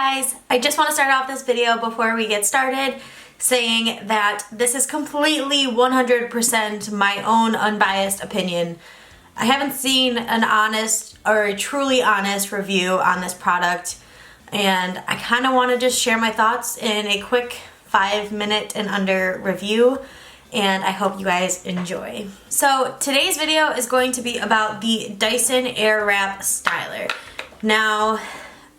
guys, I just want to start off this video before we get started saying that this is completely 100% my own unbiased opinion. I haven't seen an honest or a truly honest review on this product, and I kind of want to just share my thoughts in a quick 5-minute and under review, and I hope you guys enjoy. So today's video is going to be about the Dyson AirWrap styler. Now,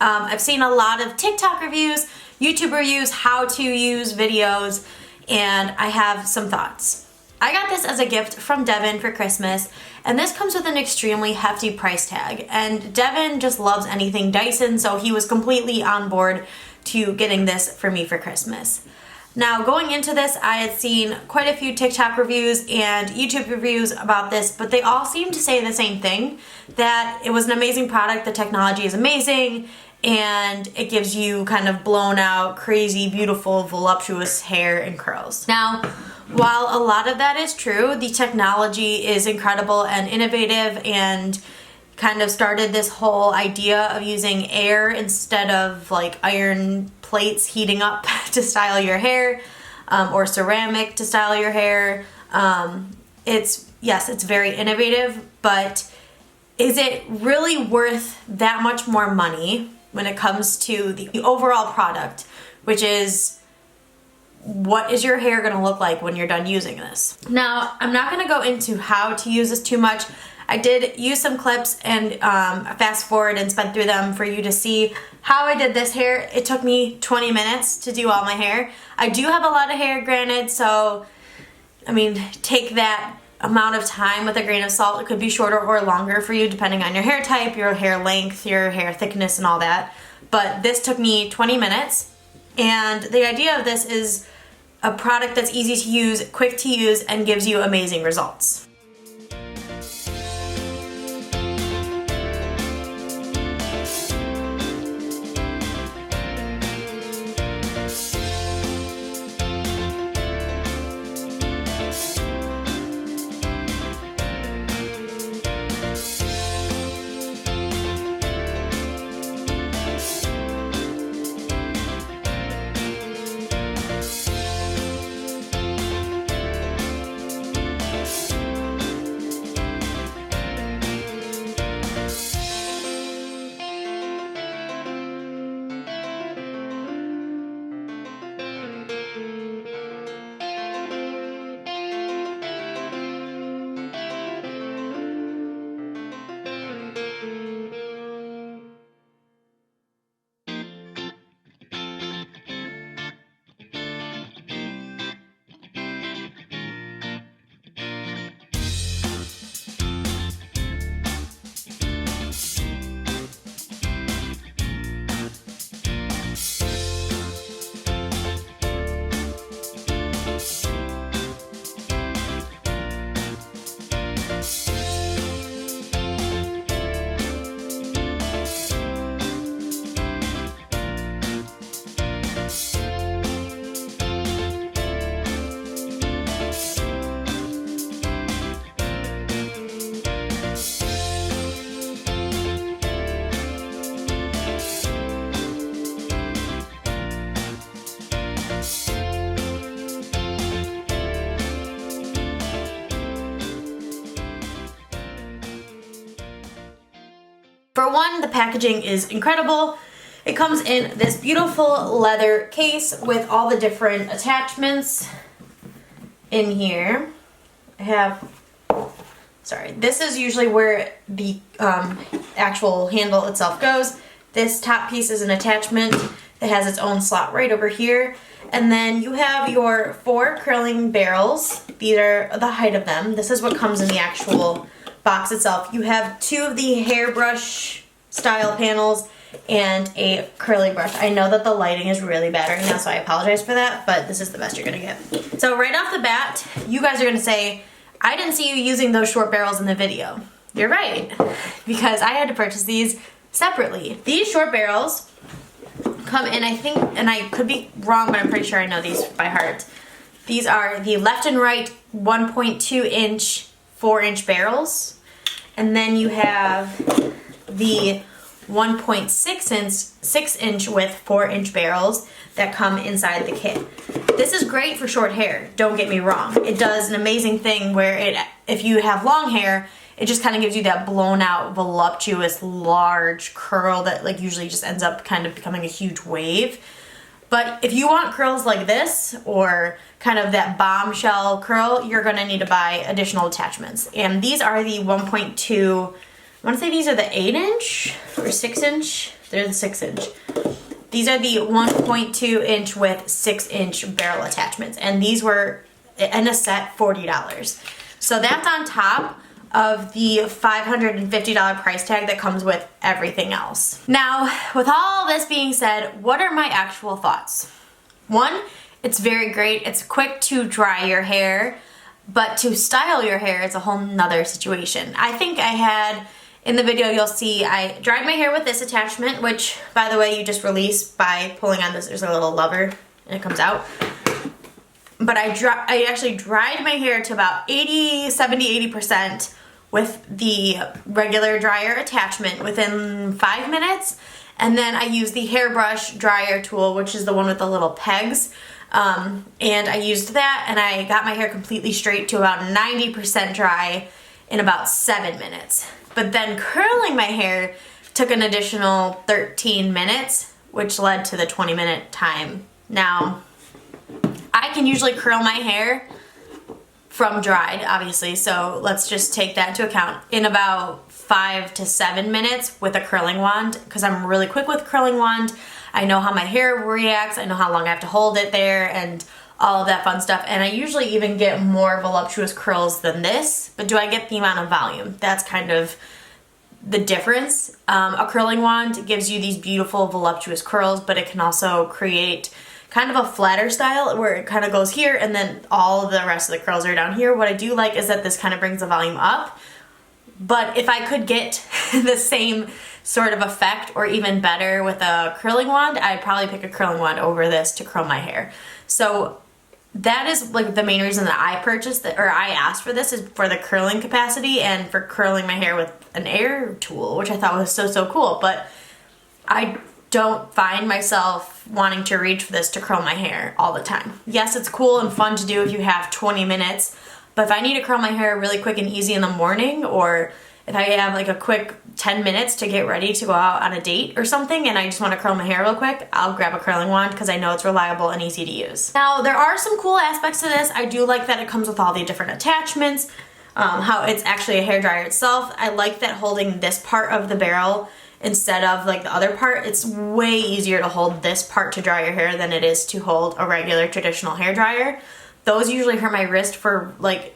I've seen a lot of TikTok reviews, YouTube reviews, how to use videos, and I have some thoughts. I got this as a gift from Devin for Christmas, and this comes with an extremely hefty price tag. And Devin just loves anything Dyson, so he was completely on board to getting this for me for Christmas. Now, going into this, I had seen quite a few TikTok reviews and YouTube reviews about this, but they all seem to say the same thing, that it was an amazing product, the technology is amazing, and it gives you kind of blown out, crazy, beautiful, voluptuous hair and curls. Now, while a lot of that is true, the technology is incredible and innovative and kind of started this whole idea of using air instead of like iron plates heating up to style your hair, or ceramic to style your hair. It's very innovative, but is it really worth that much more money when it comes to the overall product, which is what is your hair gonna look like when you're done using this? Now, I'm not gonna go into how to use this too much. I did use some clips and fast forward and sped through them for you to see how I did this hair. It took me 20 minutes to do all my hair. I do have a lot of hair, granted, so I mean, take that amount of time with a grain of salt. It could be shorter or longer for you depending on your hair type, your hair length, your hair thickness, and all that. But this took me 20 minutes, and the idea of this is a product that's easy to use, quick to use, and gives you amazing results. For one, the packaging is incredible. It comes in this beautiful leather case with all the different attachments in here. I have, this is usually where the actual handle itself goes. This top piece is an attachment that has its own slot right over here. And then you have your 4 curling barrels. These are the height of them. This is what comes in the actual box itself. You have 2 of the hairbrush style panels and a curling brush. I know that the lighting is really bad right now, so I apologize for that, but this is the best you're gonna get. So right off the bat, you guys are gonna say, I didn't see you using those short barrels in the video. You're right, because I had to purchase these separately. These short barrels come in, I think, and I could be wrong, but I'm pretty sure I know these by heart. These are the left and right 1.2 inch 4-inch barrels. And then you have the 1.6 inch width 4-inch barrels that come inside the kit. This is great for short hair, don't get me wrong. It does an amazing thing where if you have long hair, it just kind of gives you that blown out, voluptuous, large curl that like usually just ends up kind of becoming a huge wave. But if you want curls like this, or kind of that bombshell curl, you're gonna need to buy additional attachments. And these are the 1.2, I wanna say these are the 8-inch or 6-inch? They're the 6-inch. These are the 1.2 inch with 6-inch barrel attachments. And these were, in a set, $40. So that's on top of the $550 price tag that comes with everything else. Now, with all this being said, what are my actual thoughts? One, it's very great. It's quick to dry your hair, but to style your hair is a whole nother situation. I think I had, in the video you'll see, I dried my hair with this attachment, which, by the way, you just release by pulling on this. There's a little lever and it comes out. But I actually dried my hair to about 70-80% with the regular dryer attachment within 5 minutes. And then I used the hairbrush dryer tool, which is the one with the little pegs. And I used that and I got my hair completely straight to about 90% dry in about 7 minutes. But then curling my hair took an additional 13 minutes, which led to the 20-minute time. Now, I can usually curl my hair from dried, obviously, so let's just take that into account, in about 5 to 7 minutes with a curling wand, because I'm really quick with curling wand. I know how my hair reacts, I know how long I have to hold it there, and all of that fun stuff. And I usually even get more voluptuous curls than this, but do I get the amount of volume? That's kind of the difference. A curling wand gives you these beautiful voluptuous curls, but it can also create kind of a flatter style where it kind of goes here and then all of the rest of the curls are down here. What I do like is that this kind of brings the volume up. But if I could get the same sort of effect or even better with a curling wand, I'd probably pick a curling wand over this to curl my hair. So that is like the main reason that I purchased it, or I asked for this, is for the curling capacity and for curling my hair with an air tool, which I thought was so cool. But I don't find myself wanting to reach for this to curl my hair all the time. Yes, it's cool and fun to do if you have 20 minutes, but if I need to curl my hair really quick and easy in the morning, or if I have like a quick 10 minutes to get ready to go out on a date or something and I just want to curl my hair real quick, I'll grab a curling wand because I know it's reliable and easy to use. Now, there are some cool aspects to this. I do like that it comes with all the different attachments, how it's actually a hairdryer itself. I like that holding this part of the barrel instead of like the other part, it's way easier to hold this part to dry your hair than it is to hold a regular traditional hairdryer. Those usually hurt my wrist for like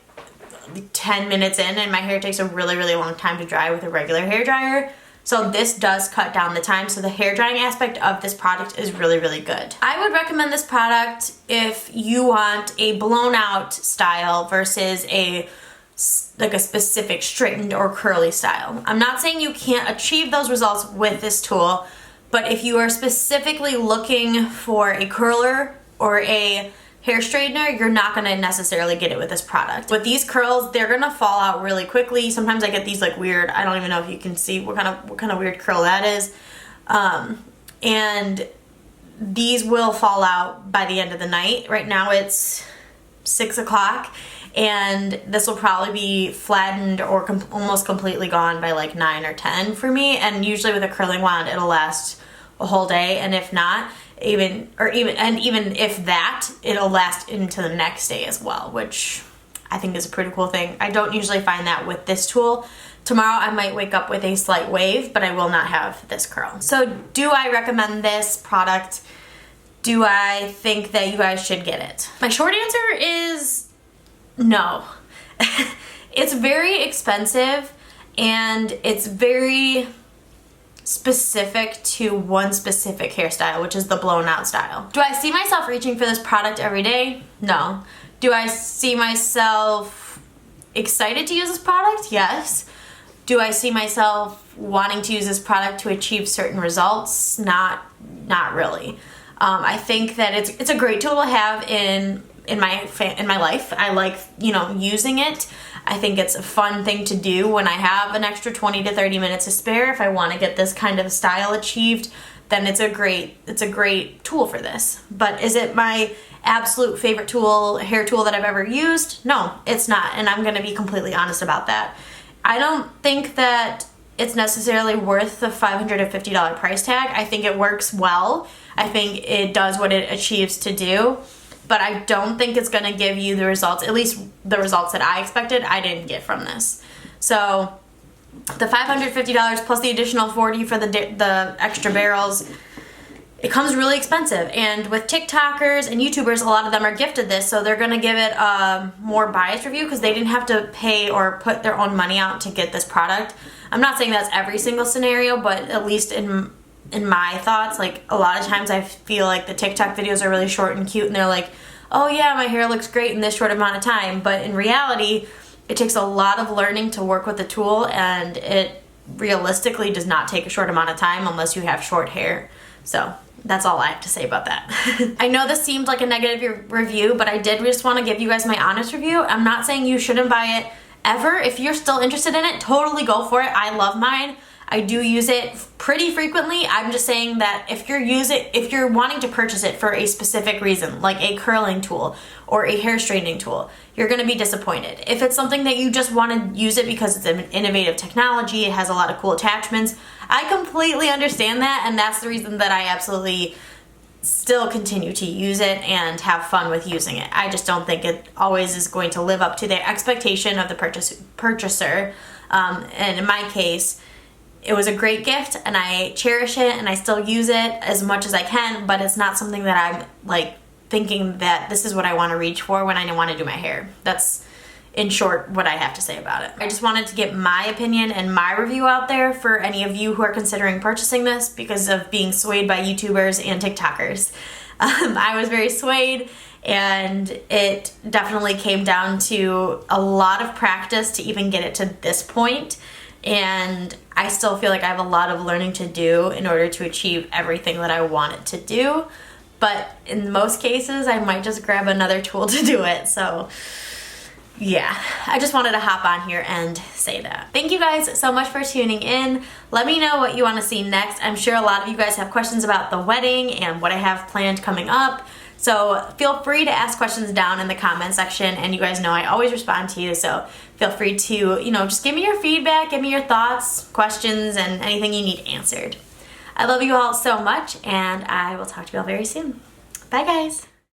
10 minutes in, and my hair takes a really long time to dry with a regular hairdryer. So this does cut down the time, so the hair drying aspect of this product is really good. I would recommend this product if you want a blown out style versus a specific straightened or curly style. I'm not saying you can't achieve those results with this tool, but if you are specifically looking for a curler or a hair straightener, you're not gonna necessarily get it with this product. With these curls, they're gonna fall out really quickly. Sometimes I get these like weird, I don't even know if you can see what kind of weird curl that is. And these will fall out by the end of the night. Right now it's 6 o'clock. And this will probably be flattened or almost completely gone by like 9 or 10 for me. And usually with a curling wand, it'll last a whole day. And if not, even if that, it'll last into the next day as well, which I think is a pretty cool thing. I don't usually find that with this tool. Tomorrow I might wake up with a slight wave, but I will not have this curl. So do I recommend this product? Do I think that you guys should get it? My short answer is no. It's very expensive and it's very specific to one specific hairstyle, which is the blown out style. Do I see myself reaching for this product every day? No. Do I see myself excited to use this product? Yes. Do I see myself wanting to use this product to achieve certain results? Not really. I think that it's a great tool to have in in my life. I like, you know, using it. I think it's a fun thing to do when I have an extra 20 to 30 minutes to spare. If I want to get this kind of style achieved, then it's a great tool for this. But is it my absolute favorite tool, hair tool that I've ever used? No, it's not, and I'm going to be completely honest about that. I don't think that it's necessarily worth the $550 price tag. I think it works well. I think it does what it achieves to do, but I don't think it's going to give you the results, at least the results that I expected, I didn't get from this. So the $550 plus the additional $40 for the extra barrels, it comes really expensive. And with TikTokers and YouTubers, a lot of them are gifted this, so they're going to give it a more biased review because they didn't have to pay or put their own money out to get this product. I'm not saying that's every single scenario, but at least in my thoughts, like a lot of times I feel like the TikTok videos are really short and cute and they're like, oh yeah, my hair looks great in this short amount of time. But in reality, it takes a lot of learning to work with the tool, and it realistically does not take a short amount of time unless you have short hair. So that's all I have to say about that. I know this seemed like a negative review, but I did just want to give you guys my honest review. I'm not saying you shouldn't buy it ever. If you're still interested in it, totally go for it. I love mine. I do use it pretty frequently. I'm just saying that if you're wanting to purchase it for a specific reason, like a curling tool or a hair straightening tool, you're going to be disappointed. If it's something that you just want to use it because it's an innovative technology, it has a lot of cool attachments, I completely understand that, and that's the reason that I absolutely still continue to use it and have fun with using it. I just don't think it always is going to live up to the expectation of the purchaser. And in my case, it was a great gift and I cherish it and I still use it as much as I can, but it's not something that I'm like thinking that this is what I want to reach for when I want to do my hair. That's, in short, what I have to say about it. I just wanted to get my opinion and my review out there for any of you who are considering purchasing this because of being swayed by YouTubers and TikTokers. I was very swayed, and it definitely came down to a lot of practice to even get it to this point. And I still feel like I have a lot of learning to do in order to achieve everything that I want it to do. But in most cases, I might just grab another tool to do it. So yeah, I just wanted to hop on here and say that. Thank you guys so much for tuning in. Let me know what you want to see next. I'm sure a lot of you guys have questions about the wedding and what I have planned coming up. So feel free to ask questions down in the comment section, and you guys know I always respond to you, so feel free to, just give me your feedback, give me your thoughts, questions, and anything you need answered. I love you all so much, and I will talk to you all very soon. Bye guys!